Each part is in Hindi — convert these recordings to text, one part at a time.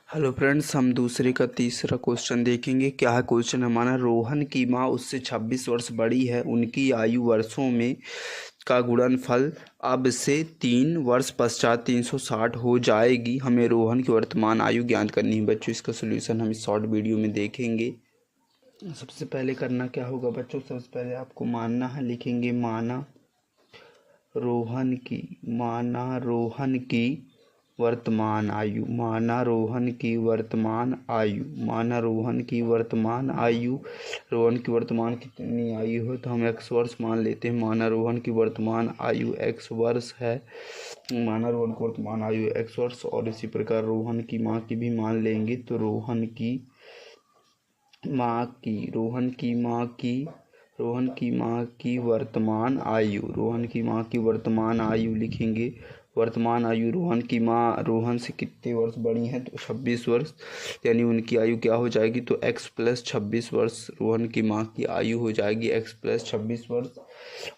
हेलो फ्रेंड्स, हम दूसरे का तीसरा क्वेश्चन देखेंगे। क्या है क्वेश्चन हमारा? रोहन की माँ उससे 26 वर्ष बड़ी है। उनकी आयु वर्षों में का गुणनफल अब से 3 वर्ष पश्चात 360 हो जाएगी। हमें रोहन की वर्तमान आयु ज्ञात करनी है। बच्चों, इसका सोल्यूशन हम इस शॉर्ट वीडियो में देखेंगे। सबसे पहले करना क्या होगा बच्चों? सबसे पहले आपको मानना है। लिखेंगे माना रोहन की वर्तमान आयु। माना रोहन की वर्तमान आयु। रोहन की वर्तमान कितनी आयु है तो हम x वर्ष मान लेते हैं। माना रोहन की वर्तमान आयु x वर्ष है। माना रोहन की वर्तमान आयु x वर्ष। और इसी प्रकार रोहन की माँ की भी मान लेंगे। तो रोहन की माँ की वर्तमान आयु लिखेंगे। वर्तमान आयु रोहन की माँ रोहन से कितने वर्ष बड़ी हैं तो 26 वर्ष, यानी उनकी आयु क्या हो जाएगी तो x प्लस 26 वर्ष रोहन की माँ की आयु हो जाएगी, x प्लस 26 वर्ष।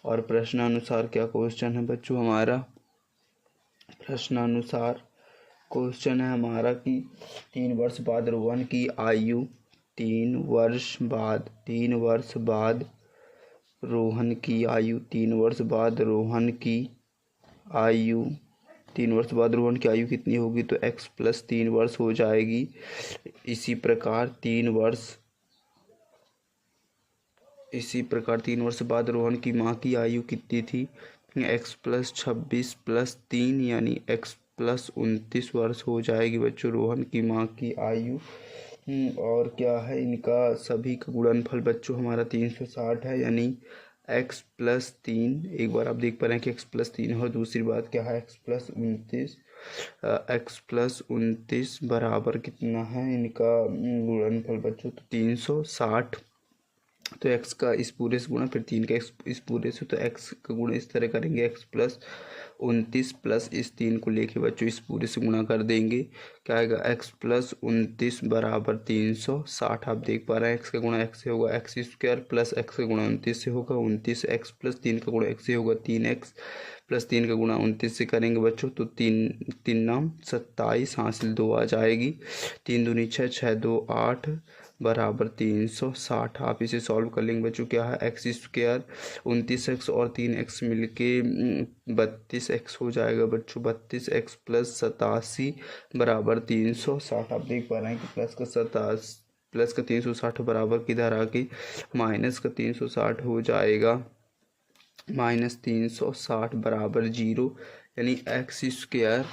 और प्रश्नानुसार क्या क्वेश्चन है बच्चों हमारा? प्रश्नानुसार क्वेश्चन है हमारा कि 3 वर्ष बाद रोहन की आयु 3 वर्ष बाद रोहन की आयु 3 वर्ष बाद रोहन की आयु 3 वर्ष बाद रोहन की आयु कितनी होगी तो x प्लस 3 वर्ष हो जाएगी। इसी प्रकार 3 वर्ष बाद रोहन की माँ की आयु कितनी थी? x प्लस 26 प्लस 3 यानी x प्लस 29 वर्ष हो जाएगी बच्चों रोहन की माँ की आयु। और क्या है इनका सभी का गुणनफल बच्चों हमारा 360 है, यानी x प्लस 3। एक बार आप देख पा रहे हैं कि x प्लस 3 है और दूसरी बात क्या है x प्लस 29 बराबर कितना है इनका गुणनफल बच्चों तो 360। तो x का इस पूरे से गुणा, फिर 3 का इस पूरे से, तो x का गुणा इस तरह करेंगे। x प्लस 29 प्लस इस 3 को लेके बच्चों इस पूरे से गुणा कर देंगे। क्या आएगा? x प्लस 29 बराबर 360। आप देख पा रहे हैं x का गुणा x से होगा x स्क्वायर, प्लस x का गुणा 29 से होगा 29, x प्लस 3 का गुणा x से होगा 3x, प्लस 3 का गुणा 29 से करेंगे बच्चों तो 3 नाम 27 हासिल 2 आ जाएगी। 3 दूनी 6, 6 2 8 बराबर 360। आप इसे सॉल्व कर लेंगे बच्चों। क्या है? एक्स स्क्वायर 29x और 3x मिलके 32x हो जाएगा बच्चों। 32x प्लस 87 बराबर 360। आप देख पा रहे हैं कि प्लस का 360 बराबर किधर आके माइनस का 360 हो जाएगा। माइनस 360 बराबर 0, यानी एक्स स्क्वायर